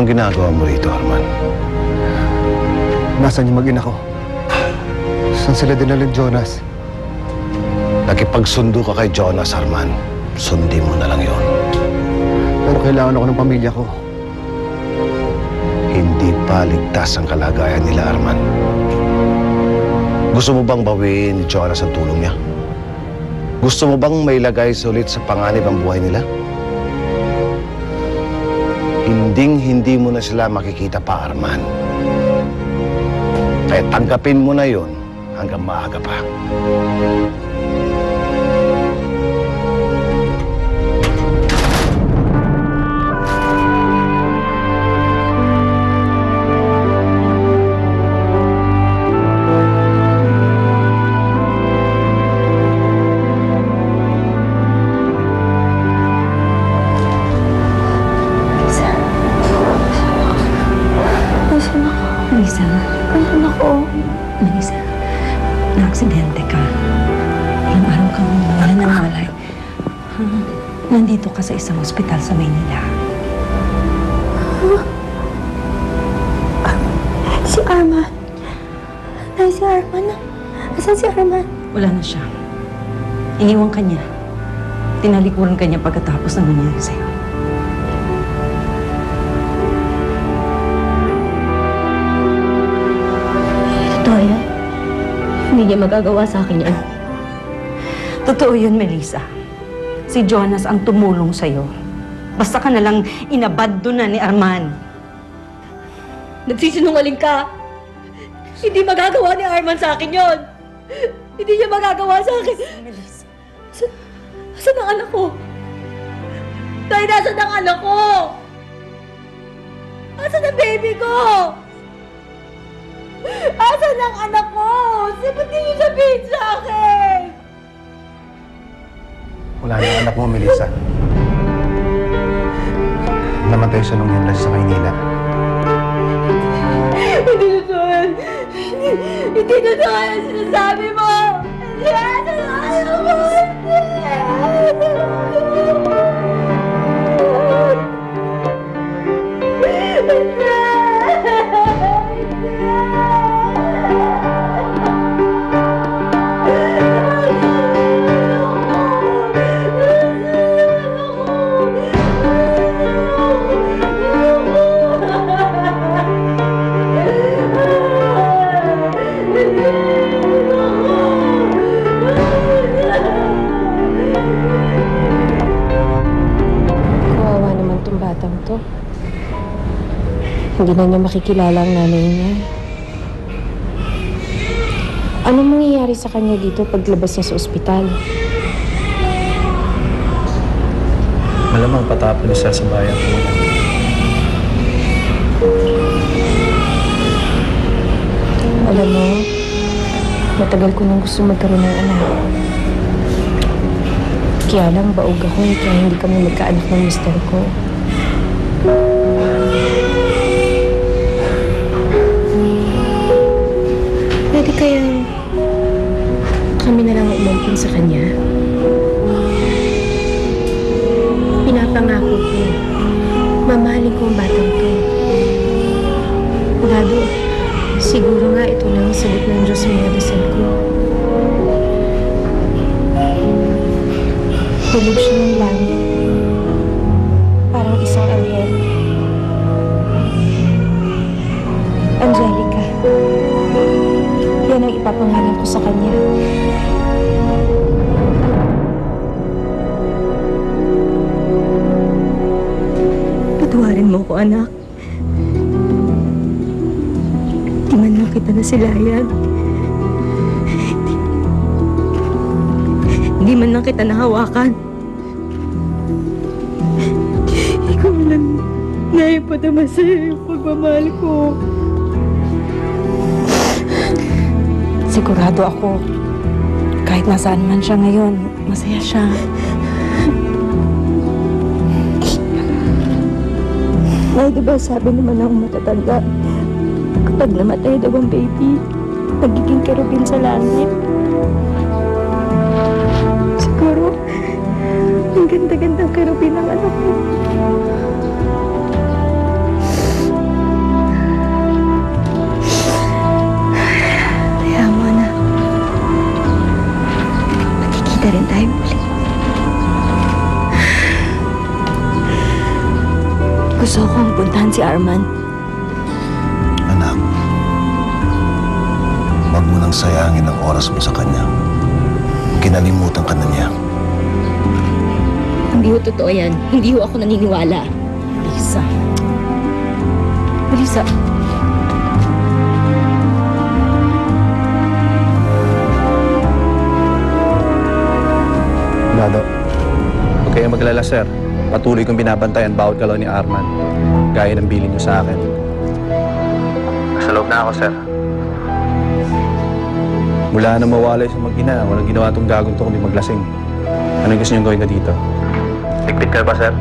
Anong ginagawa mo rito, Arman? Nasaan yung mag-ina ko? Saan sila dinaling Jonas? Nakipagsundo ka kay Jonas, Arman. Sundin mo na lang yon. Pero kailangan ako ng pamilya ko. Hindi pa ligtas ang kalagayan nila, Arman. Gusto mo bang bawiin ni Jonas ang tulong niya? Gusto mo bang mailagay ulit sa panganib ang buhay nila? Hinding-hindi mo na sila makikita pa, Arman. Kaya tanggapin mo na yon hanggang maaga pa. Melissa, na-aksidente ka. Ilang araw kang wala ng malay. Nandito ka sa isang ospital sa Maynila. Si Arman. Nay, si Arman. Asan si Arman? Wala na siya. Iniwan ka niya. Tinalikuran ka niya pagkatapos ng nangyari sa'yo. Hindi niya magagawa sa akin yan. Totoo yun, Melissa. Si Jonas ang tumulong sa'yo. Basta ka nalang inabando na ni Arman. Nagsisinungaling ka! Hindi magagawa ni Arman sa akin yon. Hindi niya magagawa sa akin. Melissa. Asan ang anak ko? Tay, nasan ang anak ko? Asan ang baby ko? Asan ang anak ko? Ba't di niyo sabihin sa akin? Wala na ang anak mo, Melissa. Namatay siya nung hinlas sa Maynila. Hindi totoo yan. Hindi totoo yan sinasabi mo. Asan ang anak ko? Hindi na niya makikilala ang nanay niya. Anong mangyayari sa kanya dito paglabas niya sa ospital? Malamang patapon siya sa bayan ko. Alam mo, matagal ko nang gusto magkaroon ng anak. Kaya lang baog ako kaya hindi kami magkaanak ng mister ko. Pwede kayang kami na lang umangkin sa kanya? Pinapangako ko, mamahalin ko ang batang to. Dado, siguro nga ito na ang sagot ng Diyos sa mga dasal ko. Tulog siya ng langit. Parang isang Ariel. Angelica. Yan ang ipapangalan ko sa kanya. Patawarin mo ko, anak. Di man lang kita nasilayan. Di man lang kita nahawakan. Ikaw lang naipadama sa'yo yung pagmamahal ko. Sigurado ako, kahit nasaan man siya ngayon, masaya siya. Ay, diba sabi naman ng matatanda, kapag namatay daw ang baby, nagiging kerubin sa langit. Siguro, ang ganda-gandang kerubin ng anak mo. Kita rin tayo muli. Gusto kong puntahan si Arman. Anak, wag mo nang sayangin ang oras mo sa kanya. Kinalimutan ka na niya. Hindi ho totoo yan. Hindi ho ako naniniwala. Lisa. Lisa. Lado. Huwag kayong maglala, sir. Patuloy kong binabantayan bawat galaw ni Arman. Gaya ng bilin niyo sa akin. Nasa loob na ako, sir. Mula na mawalay sa mag-ina, walang ginawa itong gagong to kundi maglasing. Anong gusto niyong gawin na dito? Ligpit ka ba, sir?